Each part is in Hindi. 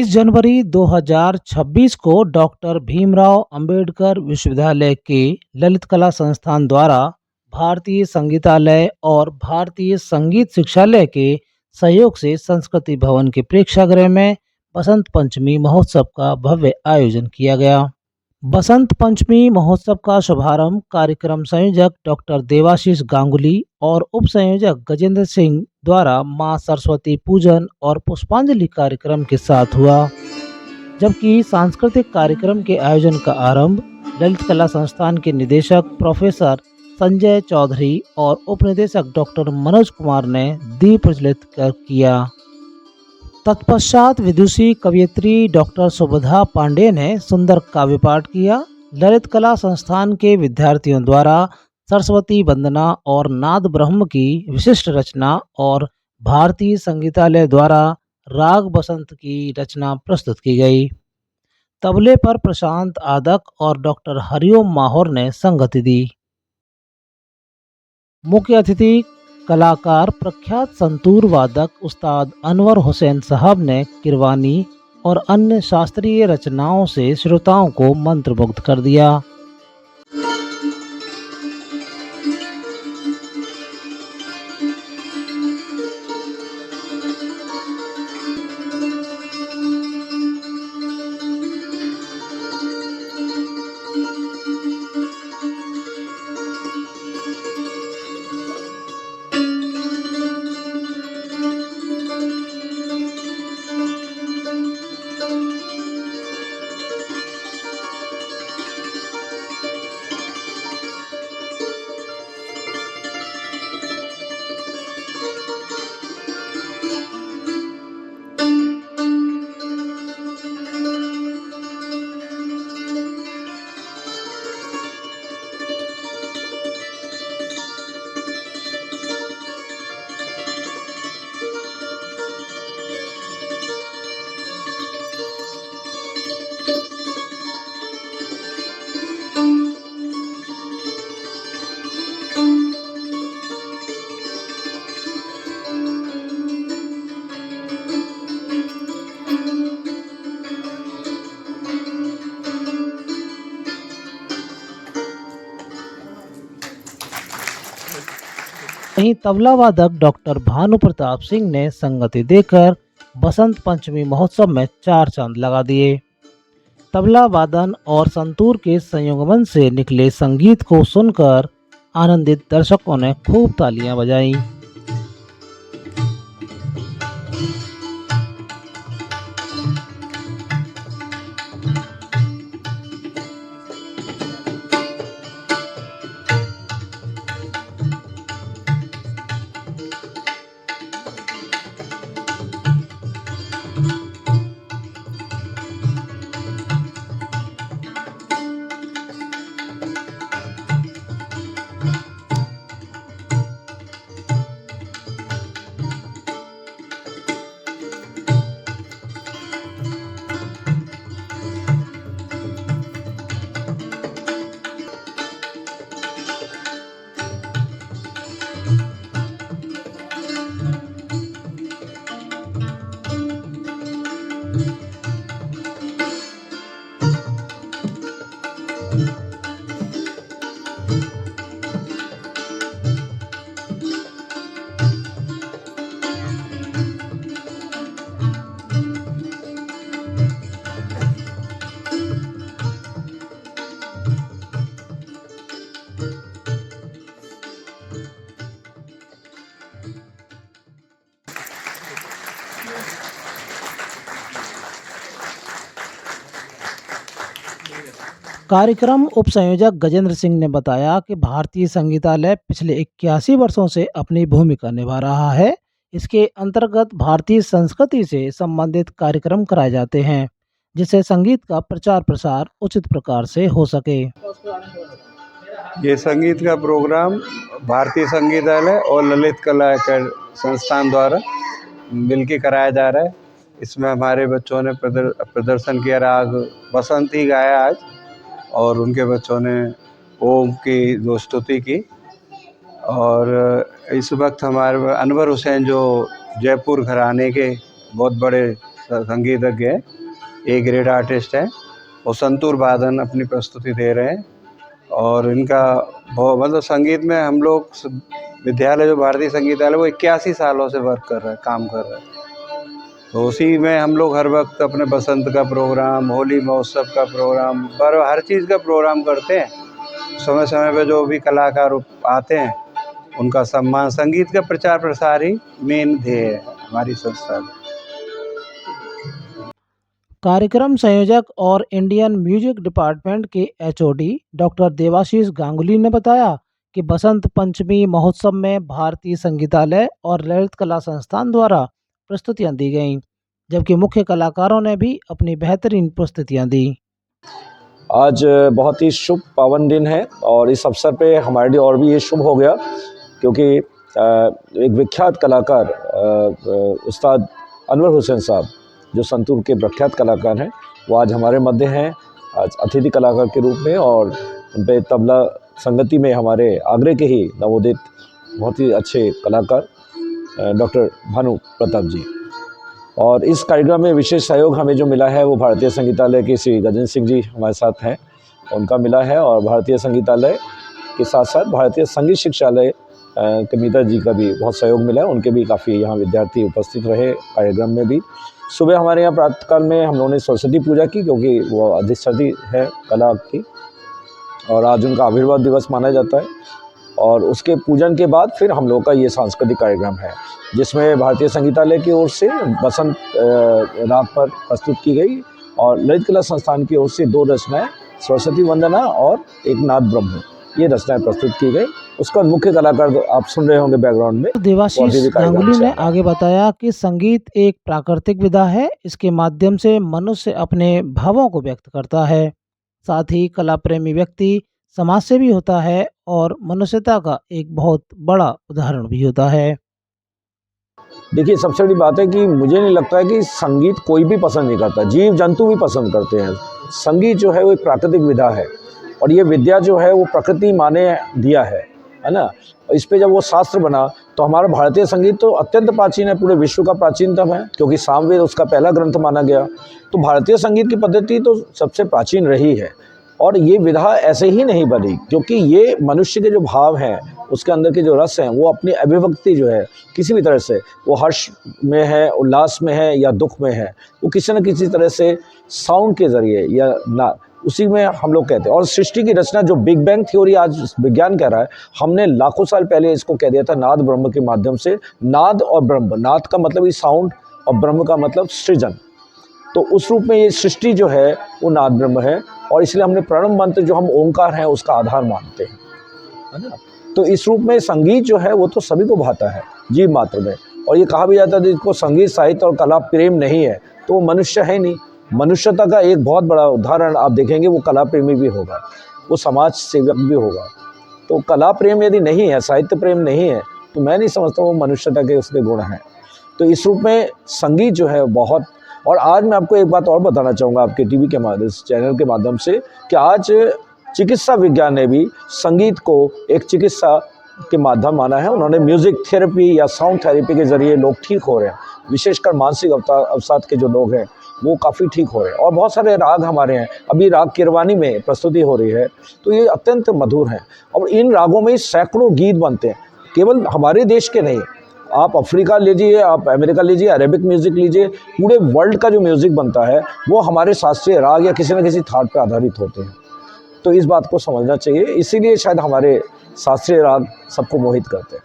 जनवरी 2026 को डॉक्टर भीमराव अंबेडकर विश्वविद्यालय के ललित कला संस्थान द्वारा भारतीय संगीतालय और भारतीय संगीत शिक्षालय के सहयोग से संस्कृति भवन के प्रेक्षागृह में बसंत पंचमी महोत्सव का भव्य आयोजन किया गया। बसंत पंचमी महोत्सव का शुभारंभ कार्यक्रम संयोजक डॉक्टर देवाशीष गांगुली और उप संयोजक गजेंद्र सिंह द्वारा मां सरस्वती पूजन और पुष्पांजलि कार्यक्रम के साथ हुआ, जबकि सांस्कृतिक कार्यक्रम के आयोजन का आरंभ ललित कला संस्थान के निदेशक प्रोफेसर संजय चौधरी और उप निदेशक डॉक्टर मनोज कुमार ने दीप प्रज्वलित कर किया। तत्पश्चात विदुषी कवयित्री डॉक्टर सुबोधा पांडे ने सुंदर काव्य पाठ किया। ललित कला संस्थान के विद्यार्थियों द्वारा सरस्वती वंदना और नाद ब्रह्म की विशिष्ट रचना और भारतीय संगीतालय द्वारा राग बसंत की रचना प्रस्तुत की गई। तबले पर प्रशांत आदक और डॉक्टर हरिओम माहौर ने संगति दी। मुख्य अतिथि कलाकार प्रख्यात संतूर वादक उस्ताद अनवर हुसैन साहब ने किरवानी और अन्य शास्त्रीय रचनाओं से श्रोताओं को मंत्रमुग्ध कर दिया। वहीं तबला वादक डॉक्टर भानु प्रताप सिंह ने संगति देकर बसंत पंचमी महोत्सव में चार चांद लगा दिए। तबला वादन और संतूर के संयोगमन से निकले संगीत को सुनकर आनंदित दर्शकों ने खूब तालियां बजाईं। कार्यक्रम उप संयोजक गजेंद्र सिंह ने बताया कि भारतीय संगीतालय पिछले 81 वर्षों से अपनी भूमिका निभा रहा है। इसके अंतर्गत भारतीय संस्कृति से संबंधित कार्यक्रम कराए जाते हैं, जिससे संगीत का प्रचार प्रसार उचित प्रकार से हो सके। ये संगीत का प्रोग्राम भारतीय संगीतालय और ललित कला संस्थान द्वारा मिलकर कराया जा रहा है। इसमें हमारे बच्चों ने प्रदर्शन किया, राग बसंत ही गाया आज, और उनके बच्चों ने ओम की जो स्तुति की। और इस वक्त हमारे अनवर हुसैन जो जयपुर घराने के बहुत बड़े संगीतज्ञ हैं, ए ग्रेड आर्टिस्ट हैं, वो संतूर वादन अपनी प्रस्तुति दे रहे हैं। और इनका मतलब संगीत में हम लोग विद्यालय जो भारतीय संगीतालय वो 81 सालों से वर्क कर रहा है, काम कर रहा है। तो उसी में हम लोग हर वक्त अपने बसंत का प्रोग्राम, होली महोत्सव का प्रोग्राम, पर हर चीज़ का प्रोग्राम करते हैं। समय समय पे जो भी कलाकार आते हैं उनका सम्मान, संगीत का प्रचार प्रसार ही मेन ध्येय है हमारी संस्था का। कार्यक्रम संयोजक और इंडियन म्यूजिक डिपार्टमेंट के एचओडी डॉक्टर देवाशीष गांगुली ने बताया कि बसंत पंचमी महोत्सव में भारतीय संगीतालय और ललित कला संस्थान द्वारा प्रस्तुतियां दी गईं, जबकि मुख्य कलाकारों ने भी अपनी बेहतरीन प्रस्तुतियां दी। आज बहुत ही शुभ पावन दिन है और इस अवसर पे हमारे लिए और भी ये शुभ हो गया क्योंकि एक विख्यात कलाकार उस्ताद अनवर हुसैन साहब जो संतूर के प्रख्यात कलाकार हैं, वो आज हमारे मध्य हैं आज अतिथि कलाकार के रूप में। और उन पे तबला संगति में हमारे आगरे के ही नवोदित बहुत ही अच्छे कलाकार डॉक्टर भानु प्रताप जी। और इस कार्यक्रम में विशेष सहयोग हमें जो मिला है वो भारतीय संगीतालय के श्री गजेंद्र सिंह जी हमारे साथ हैं, उनका मिला है। और भारतीय संगीतालय के साथ साथ भारतीय संगीत शिक्षालय कमिता जी का भी बहुत सहयोग मिला है, उनके भी काफ़ी यहाँ विद्यार्थी उपस्थित रहे कार्यक्रम में भी। सुबह हमारे यहाँ प्रातःकाल में हम लोगों ने सरस्वती पूजा की क्योंकि वो अधिष्ठात्री है कला की और आज उनका आविर्भाव दिवस माना जाता है। और उसके पूजन के बाद फिर हम लोग का ये सांस्कृतिक कार्यक्रम है जिसमें भारतीय संगीतालय की ओर से बसंत राग पर प्रस्तुत की गई और ललित कला संस्थान की ओर से 2 रचनाएं सरस्वती वंदना और एक नाद ब्रह्म, ये रचनाएं प्रस्तुत की गई। उसका मुख्य कलाकार आप सुन रहे होंगे बैकग्राउंड में देवाशीष गांगुली ने आगे बताया कि संगीत एक प्राकृतिक विधा है, इसके माध्यम से मनुष्य अपने भावों को व्यक्त करता है। साथ ही कला प्रेमी व्यक्ति समाज से भी होता है और मनुष्यता का एक बहुत बड़ा उदाहरण भी होता है। देखिए, सबसे बड़ी बात है कि मुझे नहीं लगता है कि संगीत कोई भी पसंद नहीं करता, जीव जंतु भी पसंद करते हैं। संगीत जो है वो एक प्राकृतिक विधा है और ये विद्या जो है वो प्रकृति माँ ने दिया है ना। इस पे जब वो शास्त्र बना तो हमारा भारतीय संगीत तो अत्यंत प्राचीन है, पूरे विश्व का प्राचीनतम है क्योंकि सामवेद उसका पहला ग्रंथ माना गया। तो भारतीय संगीत की पद्धति तो सबसे प्राचीन रही है और ये विधा ऐसे ही नहीं बनी क्योंकि ये मनुष्य के जो भाव हैं, उसके अंदर के जो रस हैं, वो अपनी अभिव्यक्ति जो है किसी भी तरह से, वो हर्ष में है, उल्लास में है या दुख में है, वो किसी न किसी तरह से साउंड के ज़रिए या ना उसी में हम लोग कहते हैं। और सृष्टि की रचना जो बिग बैंग थ्योरी आज विज्ञान कह रहा है, हमने लाखों साल पहले इसको कह दिया था नाद ब्रह्म के माध्यम से। नाद और ब्रह्म, नाद का मतलब ही साउंड और ब्रह्म का मतलब सृजन, तो उस रूप में ये सृष्टि जो है वो नाद ब्रह्म है और इसलिए हमने प्रणव मंत्र जो हम ओंकार है उसका आधार मानते हैं, है ना। तो इस रूप में संगीत जो है वो तो सभी को भाता है जीव मात्र में। और ये कहा भी जाता है जिसको संगीत साहित्य और कला प्रेम नहीं है तो वो मनुष्य है नहीं। मनुष्यता का एक बहुत बड़ा उदाहरण आप देखेंगे, वो कला प्रेमी भी होगा, वो समाज सेवक भी होगा। तो कला प्रेम यदि नहीं है, साहित्य प्रेम नहीं है, तो मैं नहीं समझता वो मनुष्यता के उसके गुण हैं। तो इस रूप में संगीत जो है बहुत। और आज मैं आपको एक बात और बताना चाहूँगा आपके टीवी के माध्यम से, चैनल के माध्यम से, कि आज चिकित्सा विज्ञान ने भी संगीत को एक चिकित्सा के माध्यम माना है। उन्होंने म्यूज़िक थेरेपी या साउंड थेरेपी के ज़रिए लोग ठीक हो रहे हैं, विशेषकर मानसिक अवसाद के जो लोग हैं वो काफ़ी ठीक हो रहे हैं। और बहुत सारे राग हमारे हैं, अभी राग किरवानी में प्रस्तुति हो रही है, तो ये अत्यंत मधुर हैं और इन रागों में सैकड़ों गीत बनते हैं, केवल हमारे देश के नहीं। आप अफ्रीका लीजिए, आप अमेरिका लीजिए, अरेबिक म्यूज़िक लीजिए, पूरे वर्ल्ड का जो म्यूज़िक बनता है वो हमारे शास्त्रीय राग या किसी न किसी थाट पर आधारित होते हैं। तो इस बात को समझना चाहिए, इसीलिए शायद हमारे शास्त्रीय राग सबको मोहित करते हैं।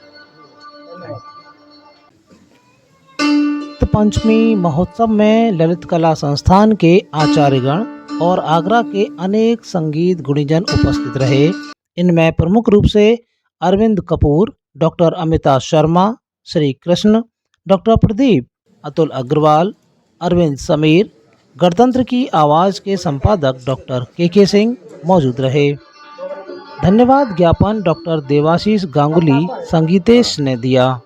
तो पंचमी महोत्सव में ललित कला संस्थान के आचार्यगण और आगरा के अनेक संगीत गुणीजन उपस्थित रहे। इनमें प्रमुख रूप से अरविंद कपूर, डॉक्टर अमिता शर्मा, श्री कृष्ण, डॉक्टर प्रदीप, अतुल अग्रवाल, अरविंद समीर, गणतंत्र की आवाज़ के संपादक डॉक्टर के सिंह मौजूद रहे। धन्यवाद ज्ञापन डॉक्टर देवाशीष गांगुली संगीतेश ने दिया।